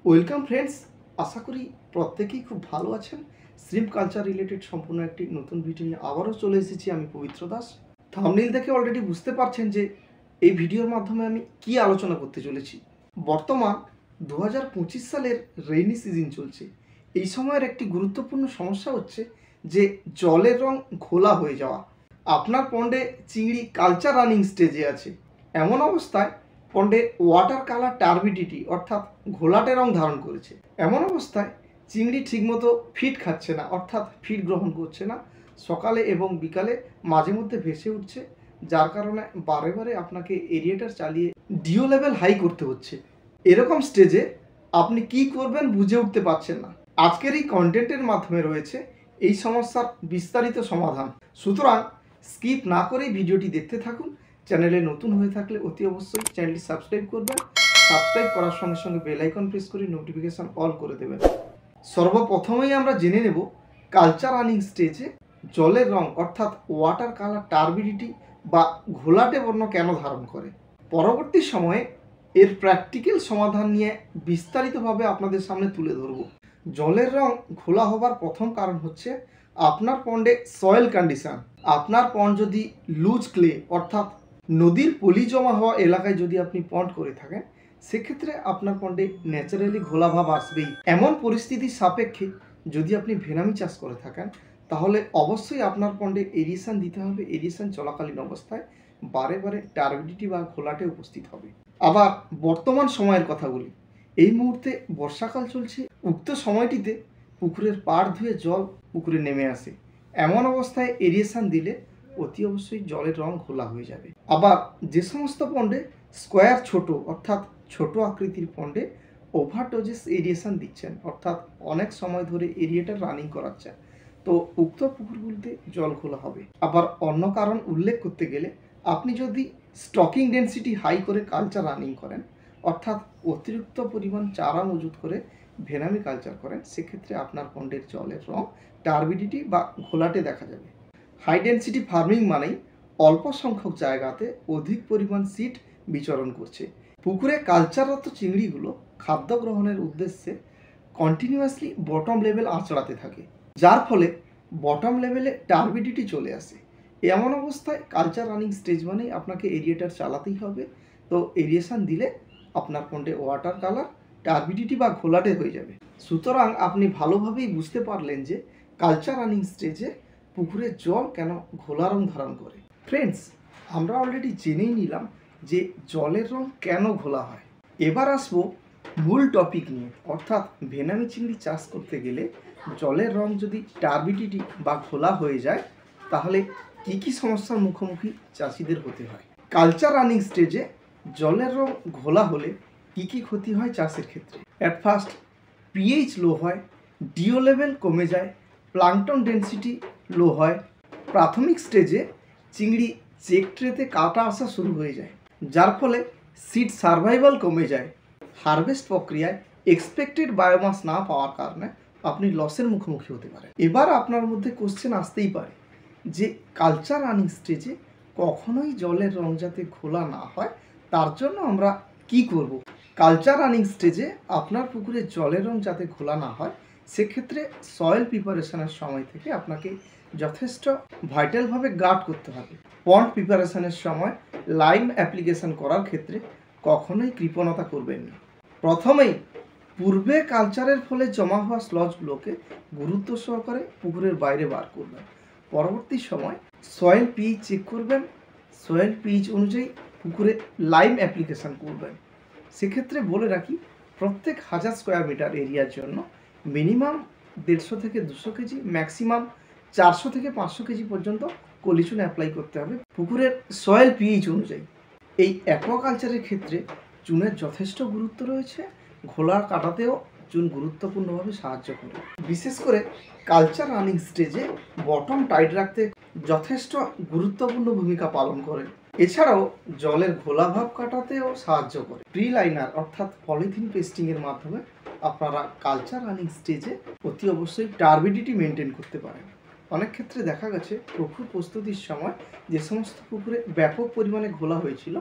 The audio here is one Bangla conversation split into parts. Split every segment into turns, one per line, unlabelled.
ওয়েলকাম ফ্রেন্ডস, আশা করি প্রত্যেকেই খুব ভালো আছেন। শ্রিম্প কালচার রিলেটেড সম্পূর্ণ একটি নতুন ভিডিও নিয়ে আবারও চলে এসেছি। আমি পবিত্র দাস। থাম্বনেল দেখে অলরেডি বুঝতে পারছেন যে এই ভিডিওর মাধ্যমে আমি কি আলোচনা করতে চলেছি। বর্তমান 2025 সালের রেইনি সিজন চলছে। এই সময়ের একটি গুরুত্বপূর্ণ সমস্যা হচ্ছে যে জলের রং ঘোলা হয়ে যাওয়া। আপনার পন্ডে চিংড়ি কালচার রানিং স্টেজে আছে, এমন অবস্থায় পন্ডে ওয়াটার কালার টার্বিডিটি অর্থাৎ ঘোলাটে রং ধারণ করেছে। এমন অবস্থায় চিংড়ি ঠিকমতো ফিড খাচ্ছে না, অর্থাৎ ফিড গ্রহণ করছে না। সকালে এবং বিকালে মাঝে মধ্যে ভেসে উঠছে, যার কারণে বারে বারে আপনাকে এরিয়েটার চালিয়ে ডিও লেভেল হাই করতে হচ্ছে। এরকম স্টেজে আপনি কি করবেন বুঝে উঠতে পারছেন না। আজকের এই কন্টেন্টের মাধ্যমে রয়েছে এই সমস্যার বিস্তারিত সমাধান। সুতরাং স্কিপ না করেই ভিডিওটি দেখতে থাকুন। চ্যানেলে নতুন হয়ে থাকলে অতি অবশ্যই চ্যানেলটি সাবস্ক্রাইব করবেন। সাবস্ক্রাইব করার সঙ্গে সঙ্গে বেল আইকন প্রেস করে নোটিফিকেশন অল করে দেবেন। সর্বপ্রথমেই আমরা জেনে নেব কালচার রানিং স্টেজে জলের রং অর্থাৎ ওয়াটার কালার টার্বিডিটি বা ঘোলাটে বর্ণ কেন ধারণ করে। পরবর্তী সময়ে এর প্র্যাকটিক্যাল সমাধান নিয়ে বিস্তারিতভাবে আপনাদের সামনে তুলে ধরব। জলের রং ঘোলা হবার প্রথম কারণ হচ্ছে আপনার পন্ডে সয়েল কন্ডিশন। আপনার পন্ড যদি লুজ ক্লে অর্থাৎ নদীর পলি জমা হওয়া এলাকায় যদি আপনি পন্ড করে থাকেন, সেক্ষেত্রে আপনার পন্ডে ন্যাচারালি ঘোলা ভাব আসবেই। এমন পরিস্থিতির সাপেক্ষে যদি আপনি ভেনামি চাষ করে থাকেন, তাহলে অবশ্যই আপনার পন্ডে এরিয়েশন দিতে হবে। এরিয়েশন চলাকালীন অবস্থায় বারে বারে টার্বিডিটি বা ঘোলাটে উপস্থিত হবে। আবার বর্তমান সময়ের কথা বলি। এই মুহূর্তে বর্ষাকাল চলছে। উক্ত সময়টিতে পুকুরের পাড় ধুয়ে জল পুকুরে নেমে আসে। এমন অবস্থায় এরিয়েশন দিলে অতি অবশ্যই জলের রং ঘোলা হয়ে যাবে। আবার যে সমস্ত পন্ডে স্কোয়ার ছোট অর্থাৎ ছোট আকৃতির পন্ডে ওভারডোজেস এরিয়েশন দিচ্ছেন, অর্থাৎ অনেক সময় ধরে এরিয়েটার রানিং করাচ্ছেন, তো উক্ত পুকুরগুলিতে জল ঘোলা হবে। আবার অন্য কারণ উল্লেখ করতে গেলে আপনি যদি স্টকিং ডেন্সিটি হাই করে কালচার রানিং করেন, অর্থাৎ অতিরিক্ত পরিমাণ চারা মজুত করে ভেনামি কালচার করেন, সেক্ষেত্রে আপনার পন্ডের জলের রং টার্বিডিটি বা ঘোলাটে দেখা যাবে। হাই ডেন্সিটি ফার্মিং মানেই অল্প সংখ্যক জায়গাতে অধিক পরিমাণ সিড বিচরণ করছে। পুকুরে কালচাররত চিংড়িগুলো খাদ্য গ্রহণের উদ্দেশ্যে কন্টিনিউয়াসলি বটম লেভেল আঁচড়াতে থাকে, যার ফলে বটম লেভেলে টার্বিডিটি চলে আসে। এমন অবস্থায় কালচার রানিং স্টেজ মানেই আপনাকে এরিয়েটার চালাতেই হবে। তো এরিয়েশন দিলে আপনার পন্ডে ওয়াটার কালার টার্বিডিটি বা ঘোলাটে হয়ে যাবে। সুতরাং আপনি ভালোভাবেই বুঝতে পারলেন যে কালচার রানিং স্টেজে পুকুরের জল কেন ঘোলা রং ধারণ করে। ফ্রেন্ডস, আমরা অলরেডি জেনেই নিলাম যে জলের রং কেন ঘোলা হয়। এবার আসবো মূল টপিক নিয়ে, অর্থাৎ ভেনামি চিংড়ি চাষ করতে গেলে জলের রং যদি টার্বিডিটি বা ঘোলা হয়ে যায়, তাহলে কি কি সমস্যার মুখোমুখি চাষিদের হতে হয়। কালচার রানিং স্টেজে জলের রং ঘোলা হলে কি কি ক্ষতি হয় চাষের ক্ষেত্রে। অ্যাট ফার্স্ট পিএইচ লো হয়, ডিও লেভেল কমে যায়, প্লাঙ্কটন ডেন্সিটি লো হয়। প্রাথমিক স্টেজে চিংড়ি চেক ট্রেতে কাটা আসা শুরু হয়ে যায়, যার ফলে সিড সার্ভাইভাল কমে যায়। হারভেস্ট প্রক্রিয়ায় এক্সপেক্টেড বায়োমাস না পাওয়ার কারণে আপনি লসের মুখোমুখি হতে পারেন। এবার আপনার মধ্যে কোশ্চেন আসতেই পারে যে কালচার রানিং স্টেজে কখনোই জলের রং যাতে ঘোলা না হয়, তার জন্য আমরা কি করব। কালচার রানিং স্টেজে আপনার পুকুরে জলের রং যাতে ঘোলা না হয়, সেক্ষেত্রে সয়েল প্রিপারেশনের সময় থেকে আপনাকে যথেষ্ট ভাইটালভাবে গার্ড করতে হবে। পন্ড প্রিপারেশনের সময় লাইম অ্যাপ্লিকেশন করার ক্ষেত্রে কখনোই কৃপণতা করবেন না। প্রথমেই পূর্বে কালচারের ফলে জমা হওয়া স্লজগুলোকে গুরুত্ব সহকারে পুকুরের বাইরে বার করবেন। পরবর্তী সময় সয়েল পিএইচ চেক করবেন, সয়েল পিএইচ অনুযায়ী পুকুরে লাইম অ্যাপ্লিকেশন করবেন। সেক্ষেত্রে বলে রাখি, প্রত্যেক 1000 স্কোয়ার মিটার এরিয়ার জন্য মিনিমাম 150 থেকে 200 কেজি, ম্যাক্সিমাম 400 থেকে 500 কেজি পর্যন্ত কলিচুন অ্যাপ্লাই করতে হবে পুকুরের সয়েল পিএইচ অনুযায়ী। এই অ্যাকোয়াকালচারের ক্ষেত্রে চুনের যথেষ্ট গুরুত্ব রয়েছে। ঘোলা কাটাতেও চুন গুরুত্বপূর্ণভাবে সাহায্য করে। বিশেষ করে কালচার রানিং স্টেজে বটম টাইট রাখতে যথেষ্ট গুরুত্বপূর্ণ ভূমিকা পালন করে। এছাড়াও জলের ঘোলা ভাব কাটাতেও সাহায্য করে। প্রি লাইনার অর্থাৎ পলিথিন পেস্টিংয়ের মাধ্যমে আপনারা কালচার রানিং স্টেজে অতি অবশ্যই টার্বিডিটি মেনটেন করতে পারেন। অনেক ক্ষেত্রে দেখা গেছে প্রচুর প্রস্তুতির সময় যে সমস্ত পুকুরে ব্যাপক পরিমাণে ঘোলা হয়েছিল,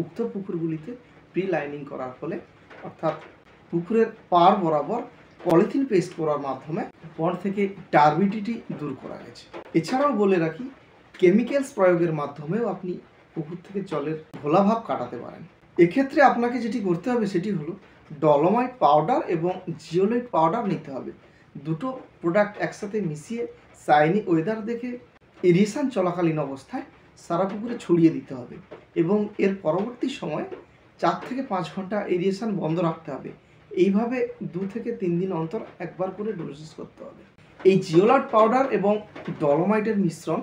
উক্ত পুকুরগুলিতে প্রি লাইনিং করার ফলে অর্থাৎ পুকুরের পাড় বরাবর পলিথিন পেস্ট করার মাধ্যমে পন্ড থেকে টার্বিডিটি দূর করা গেছে। এছাড়াও বলে রাখি, কেমিক্যালস প্রয়োগের মাধ্যমেও আপনি পুকুর থেকে জলের ঘোলাভাব কাটাতে পারেন। এক্ষেত্রে আপনাকে যেটি করতে হবে সেটি হলো ডলোমাইট পাউডার এবং জিওলাইট পাউডার নিতে হবে। দুটো প্রোডাক্ট একসাথে মিশিয়ে সাইনি ওয়েদার দেখে ইরিগেশন চলাকালীন অবস্থায় সারা পুকুরে ছড়িয়ে দিতে হবে এবং এর পরবর্তী সময় 4 থেকে 5 ঘন্টা ইরিগেশন বন্ধ রাখতে হবে। এইভাবে 2 থেকে 3 দিন অন্তর একবার করে ডোজেস করতে হবে। এই জিওলাইট পাউডার এবং ডলোমাইটের মিশ্রণ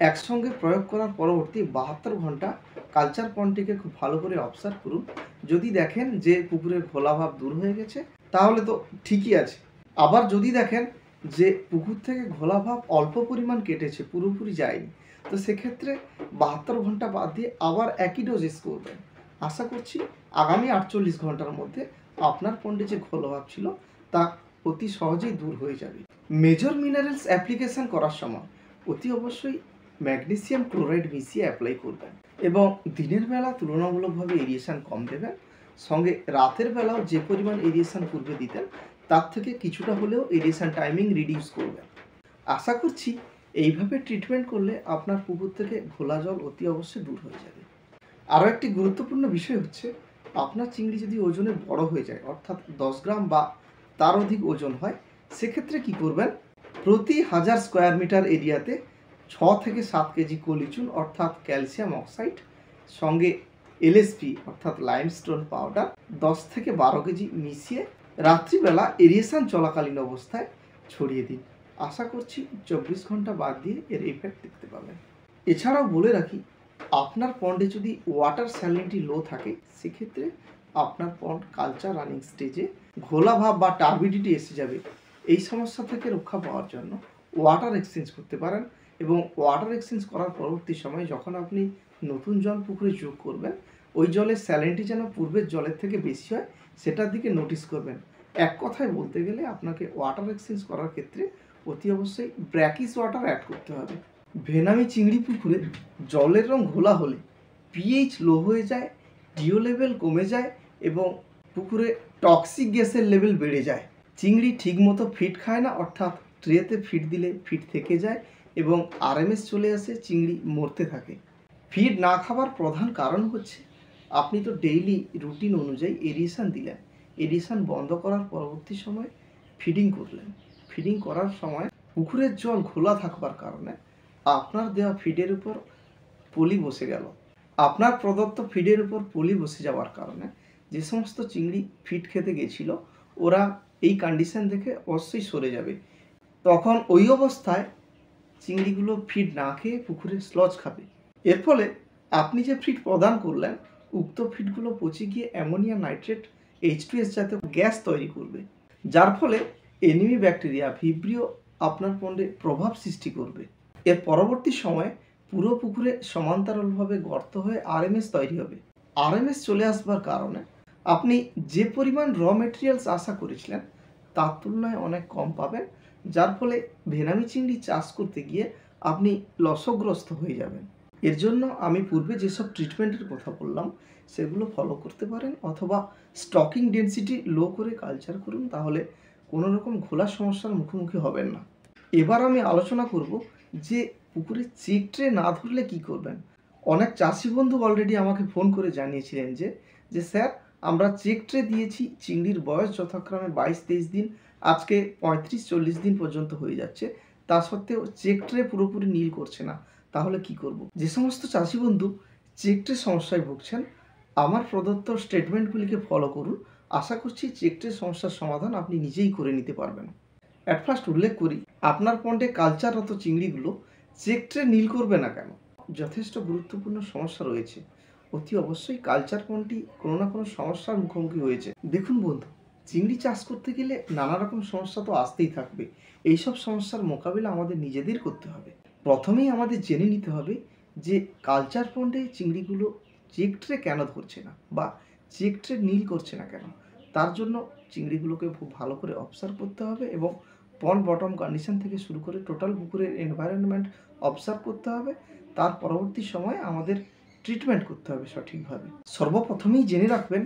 একসঙ্গে প্রয়োগ করার পরবর্তী 72 ঘন্টা কালচার পন্ডটিকে খুব ভালো করে অবজার্ভ করুন। যদি দেখেন যে পুকুরের ঘোলাভাব দূর হয়ে গেছে তাহলে তো ঠিকই আছে। আবার যদি দেখেন যে পুকুর থেকে ঘোলাভাব অল্প পরিমাণ কেটেছে, পুরোপুরি যায়নি, তো সেক্ষেত্রে 72 ঘন্টা বাদ দিয়ে আবার একই ডোজেস করবেন। আশা করছি আগামী 48 ঘন্টার মধ্যে আপনার পন্ডে যে ঘোলাভাব ছিল তা অতি সহজেই দূর হয়ে যাবে। মেজর মিনারেলস অ্যাপ্লিকেশন করার সময় অতি অবশ্যই ম্যাগনেসিয়াম ক্লোরাইড মিশিয়ে অ্যাপ্লাই করবেন এবং দিনের বেলা তুলনামূলকভাবে এরিয়েশন কম দেবেন। সঙ্গে রাতের বেলাও যে পরিমাণ এরিয়েশন পূর্বে দিতেন তার থেকে কিছুটা হলেও এরিয়েশন টাইমিং রিডিউস করবেন। আশা করছি এইভাবে ট্রিটমেন্ট করলে আপনার পুকুর থেকে ঘোলা জল অতি অবশ্যই দূর হয়ে যাবে। আরও একটি গুরুত্বপূর্ণ বিষয় হচ্ছে, আপনার চিংড়ি যদি ওজনে বড় হয়ে যায়, অর্থাৎ 10 গ্রাম বা তার অধিক ওজন হয়, সেক্ষেত্রে কি করবেন, প্রতি 1000 স্কোয়ার মিটার এরিয়াতে 6 থেকে 7 কেজি কলিচুন অর্থাৎ ক্যালসিয়াম অক্সাইড সঙ্গে এলএসপি অর্থাৎ লাইমস্টোন পাউডার 10 থেকে 12 কেজি মিশিয়ে রাত্রিবেলা এরিয়েশন চলাকালীন অবস্থায় ছড়িয়ে দিন। আশা করছি 24 ঘন্টা বাদ দিয়ে এর ইফেক্ট দেখতে পাবেন। এছাড়াও বলে রাখি, আপনার পন্ডে যদি ওয়াটার স্যালিনিটি লো থাকে সেক্ষেত্রে আপনার পন্ড কালচার রানিং স্টেজে ঘোলাভাব বা টার্বিডিটি এসে যাবে। এই সমস্যা থেকে রক্ষা পাওয়ার জন্য ওয়াটার এক্সচেঞ্জ করতে পারেন এবং ওয়াটার এক্সচেঞ্জ করার পরবর্তী সময়ে যখন আপনি নতুন জল পুকুরে যোগ করবেন, ওই জলের স্যালিনিটি যেন পূর্বের জলের থেকে বেশি হয় সেটার দিকে নোটিস করবেন। এক কথায় বলতে গেলে আপনাকে ওয়াটার এক্সচেঞ্জ করার ক্ষেত্রে অতি অবশ্যই ব্র্যাকিশ ওয়াটার অ্যাড করতে হবে। ভেনামি চিংড়ি পুকুরে জলের রং ঘোলা হলে পিএইচ লো হয়ে যায়, ডিও লেভেল কমে যায় এবং পুকুরে টক্সিক গ্যাসের লেভেল বেড়ে যায়। চিংড়ি ঠিকমতো ফিড খায় না, অর্থাৎ ট্রেতে ফিড দিলে ফিড থেকে যায় এবং আরএমএস চলে আসে, চিংড়ি মরতে থাকে। ফিড না খাবার প্রধান কারণ হচ্ছে আপনি তো ডেইলি রুটিন অনুযায়ী এরিয়েশন দিলেন, এরিয়েশন বন্ধ করার পরবর্তী সময় ফিডিং করলেন। ফিডিং করার সময় পুকুরের জল ঘোলা থাকবার কারণে আপনার দেওয়া ফিডের উপর পলি বসে গেল। আপনার প্রদত্ত ফিডের উপর পলি বসে যাওয়ার কারণে যে সমস্ত চিংড়ি ফিড খেতে গেছিল ওরা এই কন্ডিশন দেখে অবশ্যই সরে যাবে। তখন ওই অবস্থায় চিংড়িগুলো ফিড না খেয়ে পুকুরে স্লজ খাবে। এর ফলে আপনি যে ফিড প্রদান করলেন উক্ত ফিডগুলো পচে গিয়ে অ্যামোনিয়া নাইট্রেট H2S জাতীয় গ্যাস তৈরি করবে, যার ফলে এনিমি ব্যাকটেরিয়া ভিব্রিও আপনার পন্ডে প্রভাব সৃষ্টি করবে। এর পরবর্তী সময়ে পুরো পুকুরে সমান্তরালভাবে গর্ত হয়ে আরএমএস তৈরি হবে। আরএমএস চলে আসবার কারণে আপনি যে পরিমাণ র মেটেরিয়ালস আশা করেছিলেন তার তুলনায় অনেক কম পাবেন, যার ফলে ভেনামি চিংড়ি চাষ করতে গিয়ে আপনি লসগ্রস্ত হয়ে যাবেন। এর জন্য আমি পূর্বে যেসব ট্রিটমেন্টের কথা বললাম সেগুলো ফলো করতে পারেন, অথবা স্টকিং ডেন্সিটি লো করে কালচার করুন, তাহলে কোনো রকম ঘোলা সমস্যার মুখোমুখি হবেন না। এবার আমি আলোচনা করব যে পুকুরে চেক ট্রে না ধরলে কি করবেন। অনেক চাষি বন্ধু অলরেডি আমাকে ফোন করে জানিয়েছিলেন যে স্যার আমরা চেক ট্রে দিয়েছি, চিংড়ির বয়স যথাক্রমে 22-23 দিন, আজকে 35-40 দিন পর্যন্ত হয়ে যাচ্ছে, তা সত্ত্বেও চেক ট্রে পুরোপুরি নীল করছে না, তাহলে কি করব। যে সমস্ত চাষি বন্ধু চেক ট্রে সমস্যায় ভুগছেন আমার প্রদত্ত স্টেটমেন্টগুলিকে ফলো করুন। আশা করছি চেক ট্রে সমস্যার সমাধান আপনি নিজেই করে নিতে পারবেন। অ্যাট ফার্স্ট উল্লেখ করি, আপনার পন্ডে কালচাররত চিংড়িগুলো চেক ট্রে নীল করবে না কেন, যথেষ্ট গুরুত্বপূর্ণ সমস্যা রয়েছে। অতি অবশ্যই কালচার পন্ডটি কোনো না কোনো সমস্যার মুখোমুখি হয়েছে। দেখুন বন্ধু, চিংড়ি চাষ করতে গেলে নানা রকম সমস্যা তো আসতেই থাকবে। এইসব সমস্যার মোকাবিলা আমাদের নিজেদের করতে হবে। প্রথমেই আমাদের জেনে নিতে হবে যে কালচার পন্ডে চিংড়িগুলো চেক ট্রে কেন ধরছে না বা চেক ট্রে নীল করছে না কেন। তার জন্য চিংড়িগুলোকে খুব ভালো করে অবজার্ভ করতে হবে এবং পন্ড বটম কন্ডিশন থেকে শুরু করে টোটাল পুকুরের এনভায়রনমেন্ট অবজার্ভ করতে হবে। তার পরবর্তী সময় আমাদের ট্রিটমেন্ট করতে হবে সঠিকভাবে। সর্বপ্রথমেই জেনে রাখবেন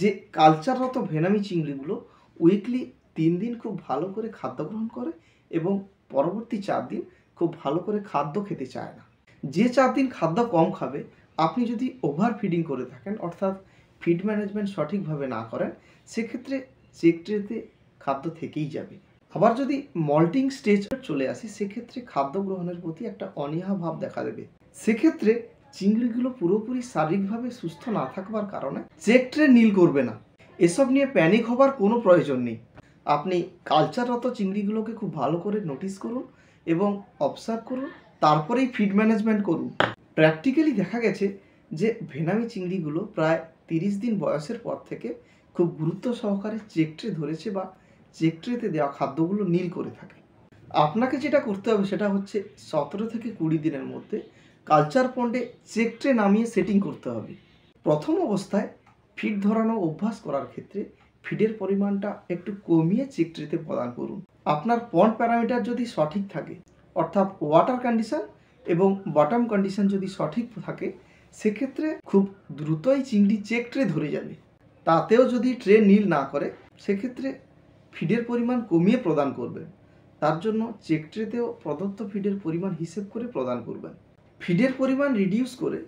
যে কালচাররত ভেনামি চিংড়িগুলো উইকলি 3 দিন খুব ভালো করে খাদ্য গ্রহণ করে এবং পরবর্তী 4 দিন খুব ভালো করে খাদ্য খেতে চায় না। যে 4 দিন খাদ্য কম খাবে, আপনি যদি ওভার ফিডিং করে থাকেন অর্থাৎ ফিড ম্যানেজমেন্ট সঠিকভাবে না করেন, সেক্ষেত্রে চেক ট্রেতে খাদ্য থেকেই যাবে। আবার যদি মল্টিং স্টেজ চলে আসে, সেক্ষেত্রে খাদ্য গ্রহণের প্রতি একটা অনীহা ভাব দেখা দেবে। সেক্ষেত্রে চিংড়িগুলো পুরোপুরি শারীরিকভাবে সুস্থ না থাকবার কারণে চেক ট্রে নীল করবে না। এসব নিয়ে প্যানিক হবার কোনো প্রয়োজন নেই। আপনি কালচাররত চিংড়িগুলোকে খুব ভালো করে নোটিস করুন এবং অবজার্ভ করুন, তারপরেই ফিড ম্যানেজমেন্ট করুন। প্র্যাকটিক্যালি দেখা গেছে যে ভেনামি চিংড়িগুলো প্রায় 30 দিন বয়সের পর থেকে খুব গুরুত্ব সহকারে চেক ট্রে ধরেছে বা চেক ট্রেতে দেওয়া খাদ্যগুলো নীল করে থাকে। আপনাকে যেটা করতে হবে সেটা হচ্ছে 17 থেকে 20 দিনের মধ্যে কালচার পন্ডে চেক ট্রে নামিয়ে সেটিং করতে হবে। প্রথম অবস্থায় ফিড ধরানো অভ্যাস করার ক্ষেত্রে ফিডের পরিমাণটা একটু কমিয়ে চেক ট্রেতে প্রদান করুন। আপনার পন্ড প্যারামিটার যদি সঠিক থাকে, অর্থাৎ ওয়াটার কন্ডিশন এবং বটম কন্ডিশন যদি সঠিক থাকে, সেক্ষেত্রে খুব দ্রুতই চিংড়ি চেক ট্রে ধরে যাবে। তাতেও যদি ট্রে নীল না করে, সেক্ষেত্রে ফিডের পরিমাণ কমিয়ে প্রদান করবেন। তার জন্য চেক ট্রেতেও প্রদত্ত ফিডের পরিমাণ হিসেব করে প্রদান করবেন। ফিডের পরিমাণ রিডিউস করে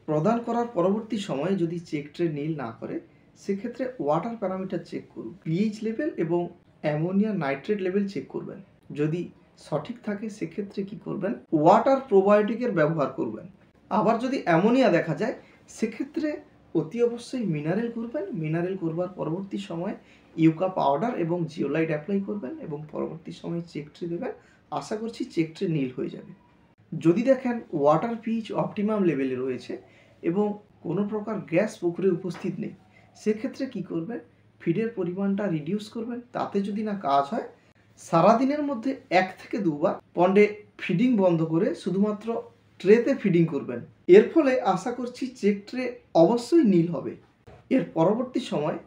প্রদান করার পরবর্তী সময়ে যদি চেক ট্রে নীল না করে, সেক্ষেত্রে ওয়াটার প্যারামিটার চেক করুন। পিএইচ লেভেল এবং অ্যামোনিয়া নাইট্রেট লেভেল চেক করবেন। যদি সঠিক থাকে, সেক্ষেত্রে কি করবেন, ওয়াটার প্রোবায়োটিকের ব্যবহার করবেন। আবার যদি অ্যামোনিয়া দেখা যায়, সেক্ষেত্রে অতি অবশ্যই মিনারেল করবেন। মিনারেল করবার পরবর্তী সময়ে ইউকা পাউডার এবং জিওলাইট অ্যাপ্লাই করবেন এবং পরবর্তী সময়ে চেক ট্রে দেবেন। আশা করছি চেক ট্রে নীল হয়ে যাবে। যদি দেখেন ওয়াটার পিএইচ অপটিমাম লেভেলে রয়েছে এবং কোনো প্রকার গ্যাস পুকুরে উপস্থিত নেই, সেক্ষেত্রে কি করবেন, ফিডের পরিমাণটা রিডিউস করবেন। তাতে যদি না কাজ হয়, সারাদিনের মধ্যে 1 থেকে 2 বার পন্ডে ফিডিং বন্ধ করে শুধুমাত্র ট্রেতে ফিডিং করবেন। এর ফলে আশা করছি চেক ট্রে অবশ্যই নীল হবে। এর পরবর্তী সময়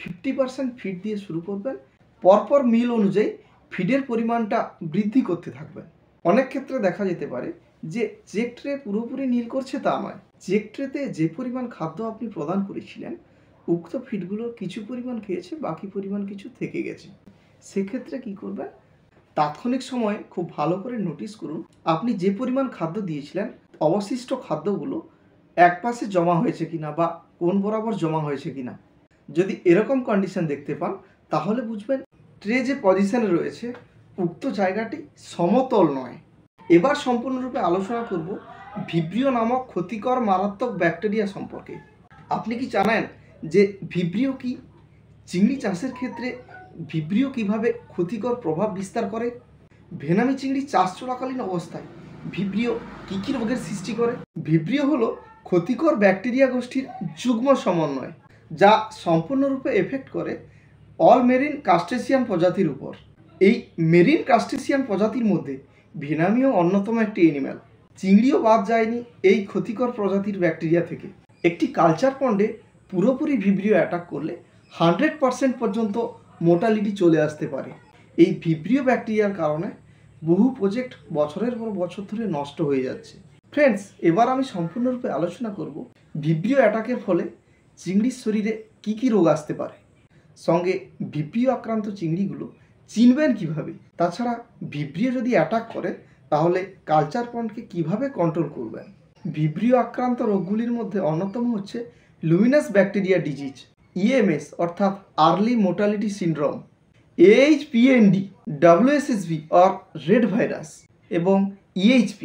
50% ফিড দিয়ে শুরু করবেন। পরপর মিল অনুযায়ী ফিডের পরিমাণটা বৃদ্ধি করতে থাকবেন। অনেক ক্ষেত্রে দেখা যেতে পারে যে চেক ট্রে পুরোপুরি নীল করছে তা নয়, চেক ট্রেতে যে পরিমাণ খাদ্য আপনি প্রদান করেছিলেন, উক্ত ফিডগুলোর কিছু পরিমাণ খেয়েছে, বাকি পরিমাণ কিছু থেকে গেছে। সেক্ষেত্রে কি করবেন, তাৎক্ষণিক সময়ে খুব ভালো করে নোটিস করুন আপনি যে পরিমাণ খাদ্য দিয়েছিলেন, অবশিষ্ট খাদ্যগুলো এক পাশে জমা হয়েছে কিনা বা কোন বরাবর জমা হয়েছে কিনা। যদি এরকম কন্ডিশন দেখতে পান, তাহলে বুঝবেন ট্রে যে পজিশনে রয়েছে, উক্ত জায়গাটি সমতল নয়। এবার সম্পূর্ণরূপে আলোচনা করব ভিব্রিও নামক ক্ষতিকর মারাত্মক ব্যাকটেরিয়া সম্পর্কে। আপনি কি জানেন যে ভিব্রিও কি? চিংড়ি চাষের ক্ষেত্রে ভিব্রিও কিভাবে ক্ষতিকর প্রভাব বিস্তার করে? ভেনামি চিংড়ি চাষ চলাকালীন অবস্থায় ভিব্রিও কী কী রোগের সৃষ্টি করে? ভিব্রিও হলো ক্ষতিকর ব্যাকটেরিয়া গোষ্ঠীর যুগ্ম সমন্বয়, যা সম্পূর্ণরূপে এফেক্ট করে অল মেরিন ক্রাস্টেসিয়ান প্রজাতির উপর। এই মেরিন ক্রাস্টেসিয়ান প্রজাতির মধ্যে ভেনামিও অন্যতম একটি অ্যানিম্যাল। চিংড়িও বাদ যায়নি এই ক্ষতিকর প্রজাতির ব্যাকটেরিয়া থেকে। একটি কালচার পন্ডে পুরোপুরি ভিব্রিও অ্যাটাক করলে 100% পর্যন্ত মোর্টালিটি চলে আসতে পারে। এই ভিব্রিও ব্যাকটেরিয়ার কারণে বহু প্রজেক্ট বছরের পর বছর ধরে নষ্ট হয়ে যাচ্ছে। ফ্রেন্ডস, এবার আমি সম্পূর্ণরূপে আলোচনা করব ভিব্রিও অ্যাটাকের ফলে চিংড়ির শরীরে কী কী রোগ আসতে পারে, সঙ্গে ভিব্রিও আক্রান্ত চিংড়িগুলো চিনবেন কিভাবে। তাছাড়া ভিব্রিও যদি অ্যাটাক করে, তাহলে কালচার পন্ডকে কিভাবে কন্ট্রোল করবেন। ভিব্রিও আক্রান্ত রোগগুলির মধ্যে অন্যতম হচ্ছে লুমিনাস ব্যাকটেরিয়া ডিজিজ, ইএমএস অর্থাৎ early mortality syndrome, AHPND, WSSV or red virus এবং EHP।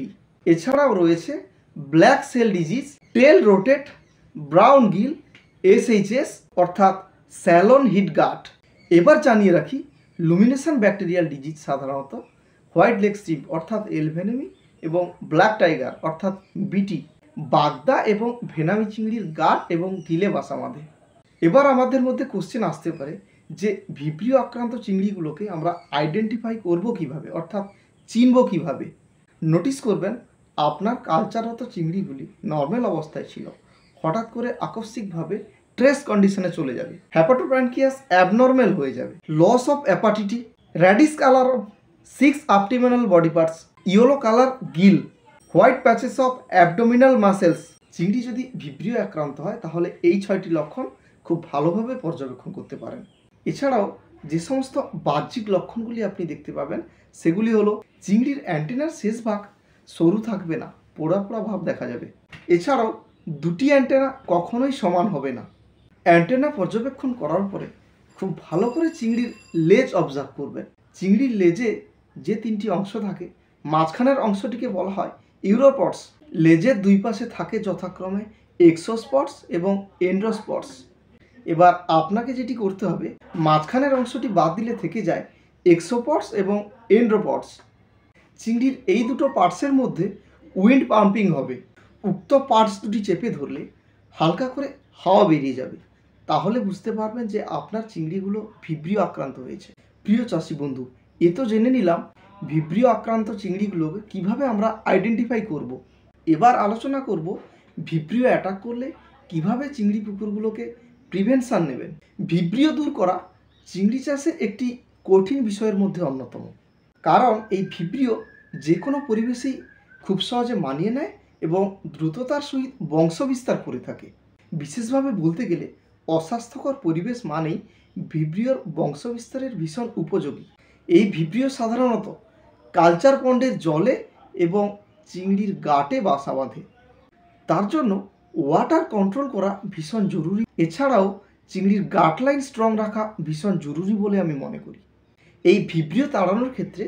এছাড়াও রয়েছে ব্ল্যাক সেল ডিজিজ, টেল রোটেট, ব্রাউন গিল, SHS অর্থাৎ স্যালন হিট গাট। এবার জানিয়ে রাখি, লুমিনেশন ব্যাকটেরিয়াল ডিজিজ সাধারণত হোয়াইট লেগ স্ট্রিপ অর্থাৎ এলভেনেমি এবং ব্ল্যাক টাইগার অর্থাৎ BT, বাগদা এবং ভেনামি চিংড়ির গাট এবং গিলে বাসা বাঁধে। এবার আমাদের মধ্যে কোশ্চেন আসতে পারে যে ভিব্রিও আক্রান্ত চিংড়িগুলোকে আমরা আইডেন্টিফাই করব কিভাবে, অর্থাৎ চিনব কিভাবে। নোটিস করবেন আপনার কালচাররত চিংড়িগুলি নর্মাল অবস্থায় ছিল, হঠাৎ করে আকস্মিকভাবে ট্রেস কন্ডিশনে চলে যাবে। হ্যাপাটোব্রঙ্কিয়াস অ্যাবনর্মাল হয়ে যাবে, loss of appetite, reddish colour of 6 abdominal body parts, yellow colour gill, white patches of abdominal muscles, চিংড়ি যদি ভিব্রিও আক্রান্ত হয় তাহলে এই 6টি লক্ষণ খুব ভালোভাবে পর্যবেক্ষণ করতে পারেন। এছাড়াও যে সমস্ত বাহ্যিক লক্ষণগুলি আপনি দেখতে পাবেন সেগুলি হলো চিংড়ির অ্যান্টেনার শেষ ভাগ সরু থাকবে না, পোড়া পোড়া ভাব দেখা যাবে। এছাড়াও দুটি অ্যান্টেনা কখনোই সমান হবে না। অ্যান্টেনা পর্যবেক্ষণ করার পরে খুব ভালো করে চিংড়ির লেজ অবজার্ভ করবেন। চিংড়ির লেজে যে 3টি অংশ থাকে, মাঝখানের অংশটিকে বলা হয় ইউরোপডস। লেজের দুই পাশে থাকে যথাক্রমে এক্সোস্পটস এবং এন্ড্রোস্পটস। এবার আপনাকে যেটি করতে হবে, মাঝখানের অংশটি বাদ দিলে থেকে যায় এক্সোপডস এবং এন্ড্রোপডস। চিংড়ির এই দুটো পার্টসের মধ্যে উইন্ড পাম্পিং হবে। উক্ত পার্টস দুটি চেপে ধরলে হালকা করে হাওয়া বেরিয়ে যাবে, তাহলে বুঝতে পারবেন যে আপনার চিংড়িগুলো ভিব্রিও আক্রান্ত হয়েছে। প্রিয় চাষি বন্ধু, এ তো জেনে নিলাম ভিব্রিও আক্রান্ত চিংড়িগুলোকে কিভাবে আমরা আইডেন্টিফাই করব। এবার আলোচনা করব ভিব্রিও অ্যাটাক করলে কিভাবে চিংড়ি পুকুরগুলোকে প্রিভেনশন নেবেন। ভিব্রিও দূর করা চিংড়ি চাষের একটি কঠিন বিষয়ের মধ্যে অন্যতম, কারণ এই ভিব্রিও যে কোনো পরিবেশেই খুব সহজে মানিয়ে নেয় এবং দ্রুততার সহিত বংশ বিস্তার করে থাকে। বিশেষভাবে বলতে গেলে অস্বাস্থ্যকর পরিবেশ মানেই ভিব্রিওর বংশ বিস্তারের ভীষণ উপযোগী। এই ভিব্রিও সাধারণত কালচার পন্ডের জলে এবং চিংড়ির গাটে বাসা বাঁধে। তার জন্য ওয়াটার কন্ট্রোল করা ভীষণ জরুরি। এছাড়াও চিংড়ির গাট লাইন স্ট্রং রাখা ভীষণ জরুরি বলে আমি মনে করি। এই ভিব্রিও তাড়ানোর ক্ষেত্রে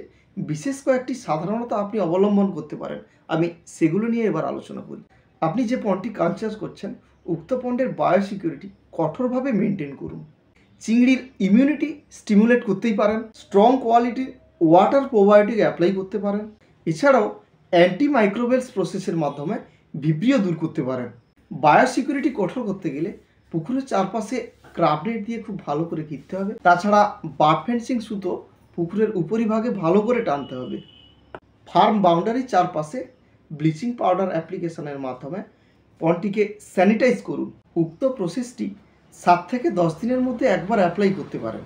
বিশেষ কয়েকটি সাধারণত আপনি অবলম্বন করতে পারেন, আমি সেগুলো নিয়ে এবার আলোচনা করি। আপনি যে পন্ডটি কালচার করছেন, উক্ত পন্ডের বায়োসিকিউরিটি কঠোরভাবে মেনটেন করুন। চিংড়ির ইমিউনিটি স্টিমুলেট করতেই পারেন। স্ট্রং কোয়ালিটির ওয়াটার প্রোবায়োটিক অ্যাপ্লাই করতে পারেন। এছাড়াও অ্যান্টিমাইক্রোবেলস প্রসেসের মাধ্যমে ভিব্রিও দূর করতে পারেন। বায়োসিকিউরিটি কঠোর করতে গেলে পুকুরের চারপাশে ক্রাফট নেট দিয়ে খুব ভালো করে ঘিরতে হবে। তাছাড়া বার্ড ফেন্সিং সুতো পুকুরের উপরিভাগে ভালো করে টানতে হবে। ফার্ম বাউন্ডারির চারপাশে ব্লিচিং পাউডার অ্যাপ্লিকেশনের মাধ্যমে পন্ডটিকে স্যানিটাইজ করুন। উক্ত প্রসেসটি 7 থেকে 10 দিনের মধ্যে একবার অ্যাপ্লাই করতে পারেন।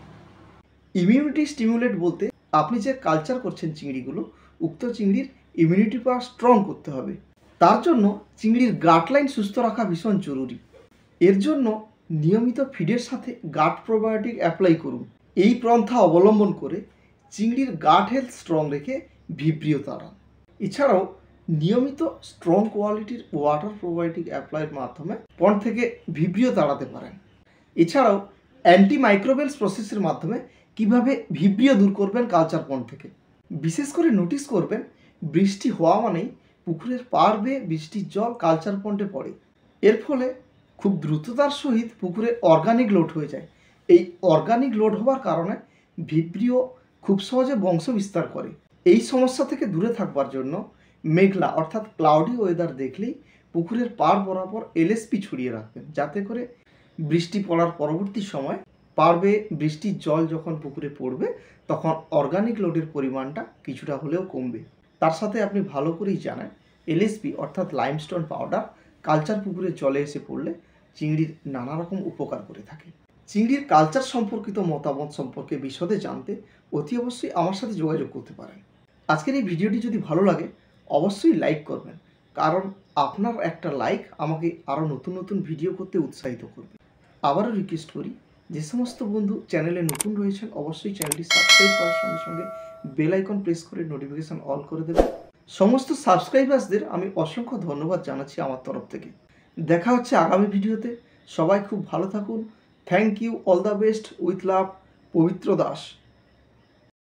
ইমিউনিটি স্টিমুলেট বলতে আপনি যে কালচার করছেন চিংড়িগুলো, উক্ত চিংড়ির ইমিউনিটি পাওয়ার স্ট্রং করতে হবে। তার জন্য চিংড়ির গাট লাইন সুস্থ রাখা ভীষণ জরুরি। এর জন্য নিয়মিত ফিডের সাথে গাট প্রোবায়োটিক অ্যাপ্লাই করুন। এই পন্থা অবলম্বন করে চিংড়ির গাট হেলথ স্ট্রং রেখে ভিব্রিও তাড়ান। এছাড়াও নিয়মিত স্ট্রং কোয়ালিটির ওয়াটার প্রোবায়োটিক অ্যাপ্লাইয়ের মাধ্যমে পন্ড থেকে ভিব্রিও তাড়াতে পারেন। এছাড়াও অ্যান্টিমাইক্রোবেলস প্রসেসের মাধ্যমে কিভাবে ভিব্রিও দূর করবেন কালচার পন্ড থেকে। বিশেষ করে নোটিস করবেন, বৃষ্টি হওয়া মানেই পুকুরের পাড় বেয়ে বৃষ্টির জল কালচার পন্ডে পড়ে। এর ফলে খুব দ্রুততার সহিত পুকুরে অর্গানিক লোড হয়ে যায়। এই অর্গানিক লোড হওয়ার কারণে ভিব্রিও খুব সহজে বংশ বিস্তার করে। এই সমস্যা থেকে দূরে থাকবার জন্য মেঘলা অর্থাৎ ক্লাউডি ওয়েদার দেখলেই পুকুরের পাড় বরাবর এলএসপি ছড়িয়ে রাখবেন, যাতে করে বৃষ্টি পড়ার পরবর্তী সময় পাড় বেয়ে বৃষ্টির জল যখন পুকুরে পড়বে তখন অর্গানিক লোডের পরিমাণটা কিছুটা হলেও কমবে। তার সাথে আপনি ভালো করেই জানেন এলএসপি অর্থাৎ লাইমস্টোন পাউডার কালচার পুকুরের জলে এসে পড়লে চিংড়ির নানা রকম উপকার করে থাকে। চিংড়ির কালচার সম্পর্কিত মতামত সম্পর্কে বিশদে জানতে অতি অবশ্যই আমার সাথে যোগাযোগ করতে পারেন। আজকের এই ভিডিওটি যদি ভালো লাগে অবশ্যই লাইক করবেন, কারণ আপনার একটা লাইক আমাকে আরও নতুন নতুন ভিডিও করতে উৎসাহিত করবে। আবারও রিকোয়েস্ট করি, যে সমস্ত বন্ধু চ্যানেলে নতুন রয়েছেন অবশ্যই চ্যানেলটি সাবস্ক্রাইব করার সঙ্গে সঙ্গে বেল আইকন প্রেস করে নোটিফিকেশান অল করে দেবেন। সমস্ত সাবস্ক্রাইবার্সদের আমি অসংখ্য ধন্যবাদ জানাচ্ছি আমার তরফ থেকে। দেখা হচ্ছে আগামী ভিডিওতে। সবাই খুব ভালো থাকুন। Thank you, all the best, with love, Pabitra Das.